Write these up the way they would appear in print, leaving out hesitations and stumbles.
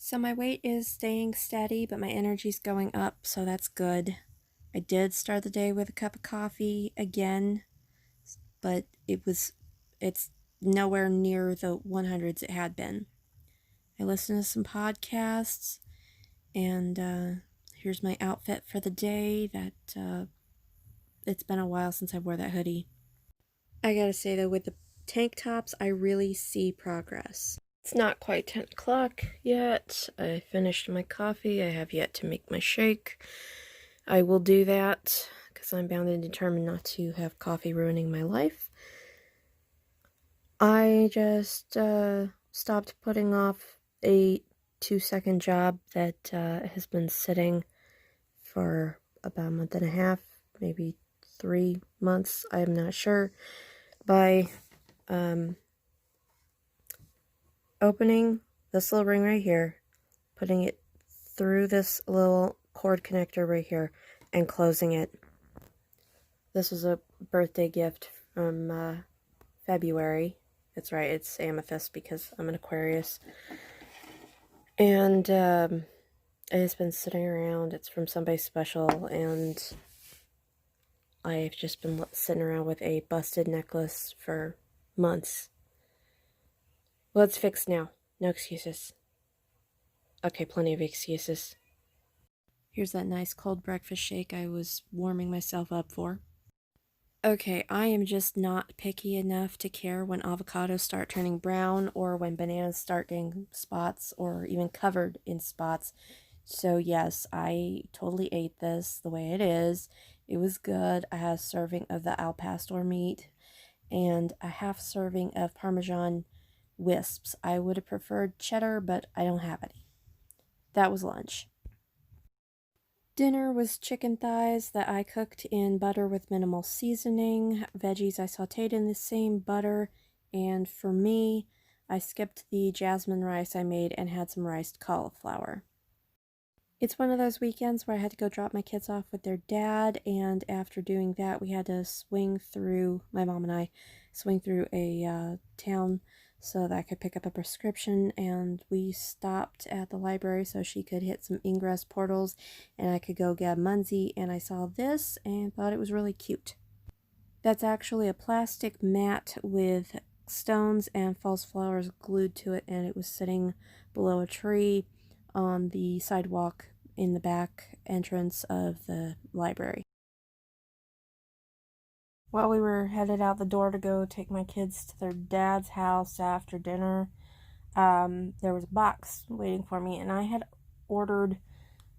So my weight is staying steady, but my energy's going up, so that's good. I did start the day with a cup of coffee again, but it's nowhere near the 100s it had been. I listened to some podcasts, and here's my outfit for the day. It's been a while since I wore that hoodie. I gotta say though, with the tank tops, I really see progress. It's not quite 10 o'clock yet. I finished my coffee. I have yet to make my shake. I will do that because I'm bound and determined not to have coffee ruining my life. I just stopped putting off a 2-second job that has been sitting for about a month and a half, maybe 3 months. I'm not sure. By opening this little ring right here, putting it through this little cord connector right here, and closing it. This was a birthday gift from February. That's right, it's amethyst because I'm an Aquarius. And it's been sitting around. It's from somebody special, and I've just been sitting around with a busted necklace for months. Well, it's fixed now. No excuses. Okay, plenty of excuses. Here's that nice cold breakfast shake I was warming myself up for. Okay, I am just not picky enough to care when avocados start turning brown or when bananas start getting spots or even covered in spots. So yes, I totally ate this the way it is. It was good. I had a serving of the al pastor meat and a half serving of Parmesan wisps. I would have preferred cheddar, but I don't have any. That was lunch. Dinner was chicken thighs that I cooked in butter with minimal seasoning. Veggies I sauteed in the same butter. And for me, I skipped the jasmine rice I made and had some riced cauliflower. It's one of those weekends where I had to go drop my kids off with their dad, and after doing that, we had to my mom and I, swing through a town so that I could pick up a prescription, and we stopped at the library so she could hit some ingress portals, and I could go get a Munzie, and I saw this and thought it was really cute. That's actually a plastic mat with stones and false flowers glued to it, and it was sitting below a tree on the sidewalk in the back entrance of the library. While we were headed out the door to go take my kids to their dad's house after dinner, there was a box waiting for me, and I had ordered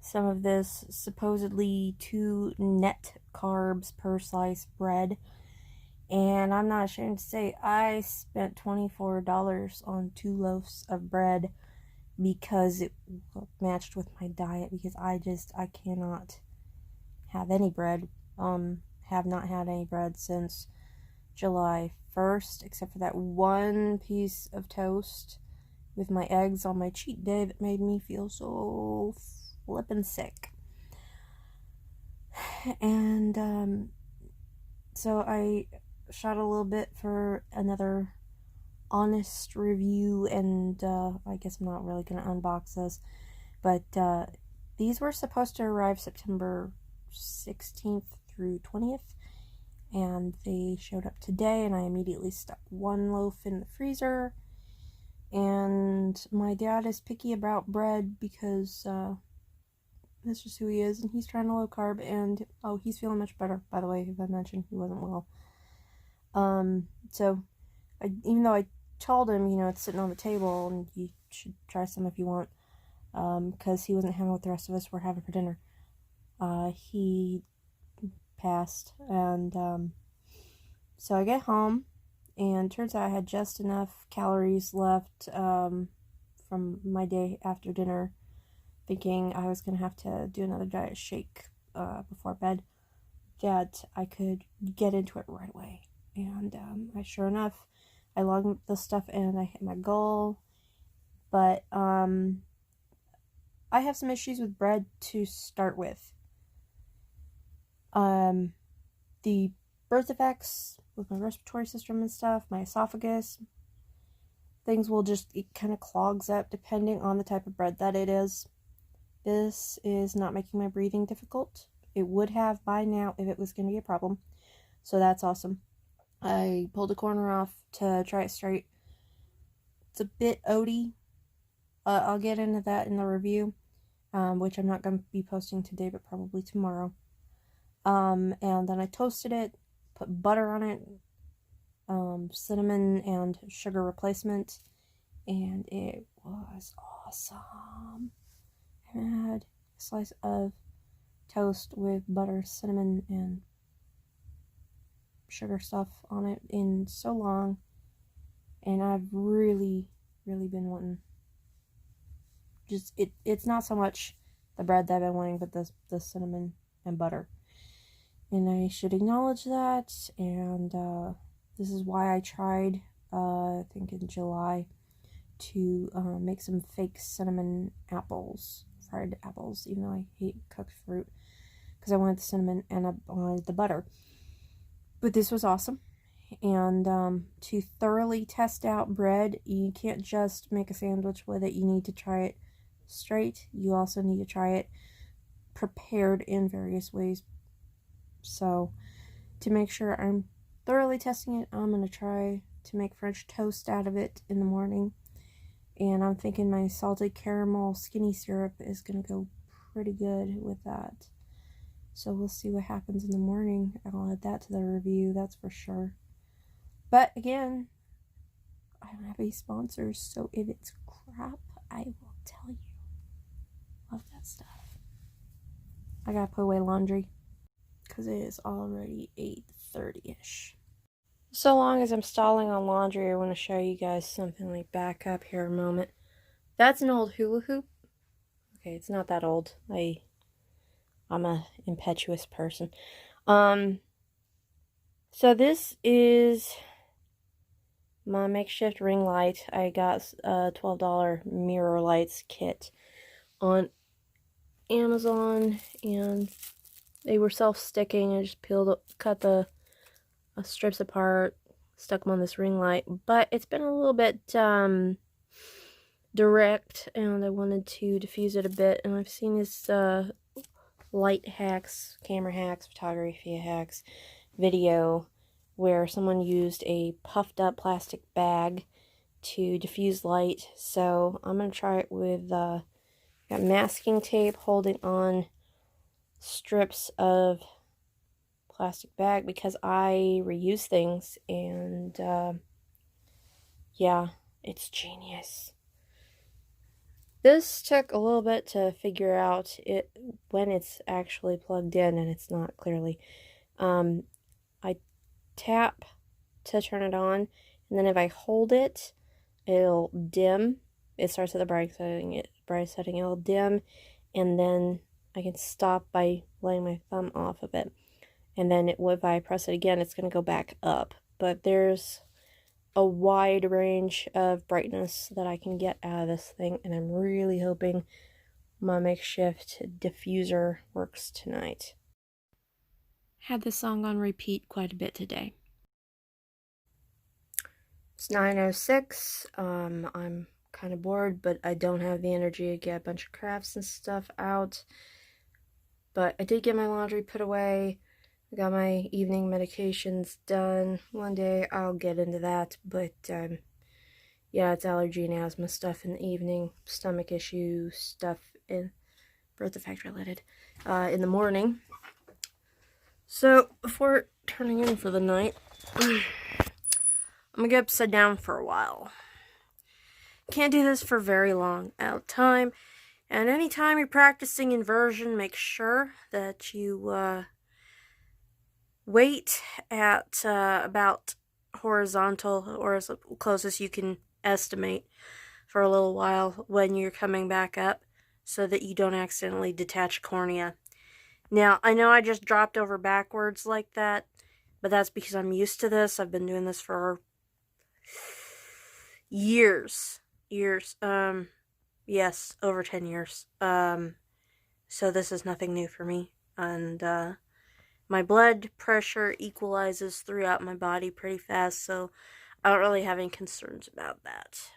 some of this supposedly 2 net carbs per slice bread, and I'm not ashamed to say I spent $24 on 2 loaves of bread because it matched with my diet, because I cannot have any bread. Have not had any bread since July 1st, except for that one piece of toast with my eggs on my cheat day that made me feel so flippin' sick. And so I shot a little bit for another honest review, and I guess I'm not really going to unbox this, but these were supposed to arrive September 16th through 20th, and they showed up today, and I immediately stuck 1 loaf in the freezer. And my dad is picky about bread because that's just who he is, and he's trying to low carb, and he's feeling much better, by the way, if I mentioned he wasn't well. So even though I told him, it's sitting on the table and you should try some if you want, because he wasn't having what the rest of us were having for dinner, he passed. And so I get home, and turns out I had just enough calories left from my day after dinner, thinking I was going to have to do another diet shake before bed, that I could get into it right away. And sure enough, I logged the stuff and I hit my goal. But I have some issues with bread to start with. The birth effects with my respiratory system and stuff, my esophagus, things will just, it kind of clogs up depending on the type of bread that it is. This is not making my breathing difficult. It would have by now if it was going to be a problem. So that's awesome. I pulled a corner off to try it straight. It's a bit oaty. I'll get into that in the review, which I'm not going to be posting today, but probably tomorrow. And then I toasted it, put butter on it, cinnamon and sugar replacement, and it was awesome. I haven't had a slice of toast with butter, cinnamon, and sugar stuff on it in so long, and I've really been wanting just it's not so much the bread that I've been wanting, but the cinnamon and butter, and I should acknowledge that. And this is why I tried I think in July to make some fake cinnamon apples, fried apples, even though I hate cooked fruit, because I wanted the cinnamon and I wanted the butter. But this was awesome. And to thoroughly test out bread, you can't just make a sandwich with it. You need to try it straight. You also need to try it prepared in various ways. So to make sure I'm thoroughly testing it, I'm going to try to make French toast out of it in the morning. And I'm thinking my salted caramel skinny syrup is going to go pretty good with that. So we'll see what happens in the morning. I'll add that to the review, that's for sure. But again, I don't have any sponsors, so if it's crap, I will tell you. Love that stuff. I gotta put away laundry because it is already 8:30-ish. So long as I'm stalling on laundry, I want to show you guys something. Like, back up here a moment. That's an old hula hoop. Okay, it's not that old. I'm a impetuous person. So this is my makeshift ring light. I got a $12 mirror lights kit on Amazon, and they were self-sticking. I just cut the strips apart, stuck them on this ring light, but it's been a little bit direct, and I wanted to diffuse it a bit. And I've seen this light hacks, camera hacks, photography hacks video where someone used a puffed up plastic bag to diffuse light. So I'm going to try it with got masking tape holding on strips of plastic bag because I reuse things, and yeah, it's genius. This took a little bit to figure out it when it's actually plugged in, and it's not clearly. I tap to turn it on, and then if I hold it, it'll dim. It starts at the bright setting, it'll dim, and then I can stop by laying my thumb off of it. And then if I press it again, it's going to go back up. But there's a wide range of brightness that I can get out of this thing, and I'm really hoping my makeshift diffuser works tonight. Had this song on repeat quite a bit today. It's 9:06. I'm kind of bored, but I don't have the energy to get a bunch of crafts and stuff out. But I did get my laundry put away. I got my evening medications done. One day I'll get into that, but yeah, it's allergy and asthma stuff in the evening, stomach issue stuff, in birth defect related in the morning. So before turning in for the night, I'm gonna get upside down for a while. Can't do this for very long at a time, and anytime you're practicing inversion, make sure that you wait at about horizontal, or as close as you can estimate, for a little while when you're coming back up, so that you don't accidentally detach cornea. Now, I know I just dropped over backwards like that, but that's because I'm used to this. I've been doing this for years. Yes, over 10 years. So this is nothing new for me. And my blood pressure equalizes throughout my body pretty fast, so I don't really have any concerns about that.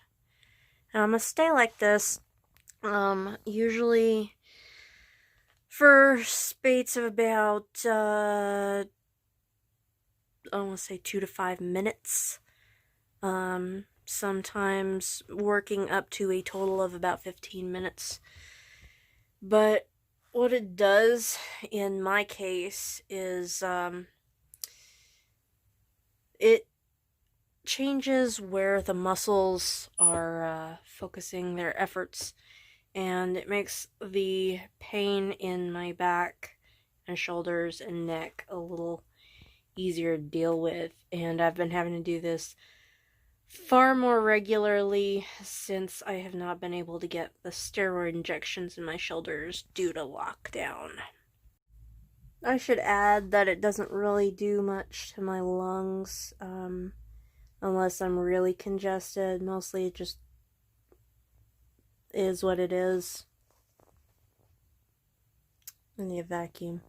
And I'm gonna stay like this, usually for spates of about, I want to say 2 to 5 minutes. Sometimes working up to a total of about 15 minutes. But what it does in my case is, it changes where the muscles are focusing their efforts, and it makes the pain in my back and shoulders and neck a little easier to deal with. And I've been having to do this far more regularly since I have not been able to get the steroid injections in my shoulders due to lockdown. I should add that it doesn't really do much to my lungs, unless I'm really congested. Mostly it just is what it is. I need a vacuum.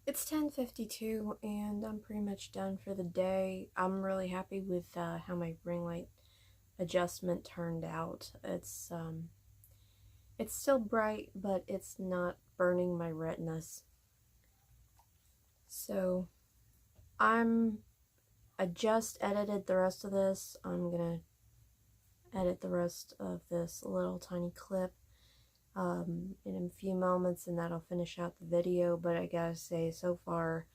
It's 10:52 and I'm pretty much done for the day. I'm really happy with how my ring light adjustment turned out. It's still bright, but it's not burning my retinas. So I just edited the rest of this. I'm gonna edit the rest of this little tiny clip in a few moments, and that'll finish out the video. But I gotta say, so far,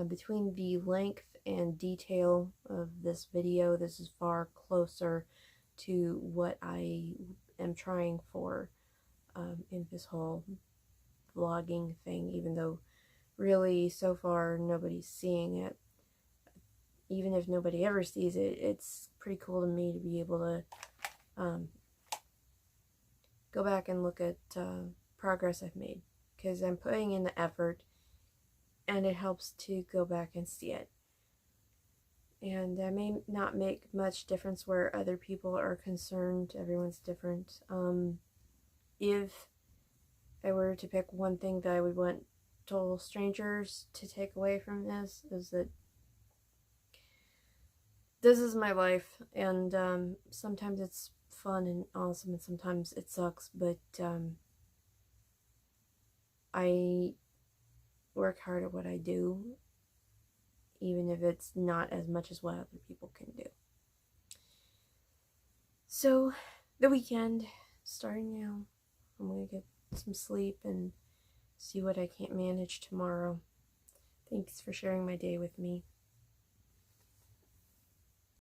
between the length and detail of this video, this is far closer to what I am trying for in this whole vlogging thing, even though really so far nobody's seeing it. Even if nobody ever sees it, it's pretty cool to me to be able to go back and look at progress I've made, because I'm putting in the effort and it helps to go back and see it. And that may not make much difference where other people are concerned. Everyone's different. If I were to pick one thing that I would want total strangers to take away from this, is that this is my life, and sometimes it's fun and awesome, and sometimes it sucks, but I work hard at what I do, even if it's not as much as what other people can do. So, the weekend, starting now, I'm gonna get some sleep and see what I can't manage tomorrow. Thanks for sharing my day with me.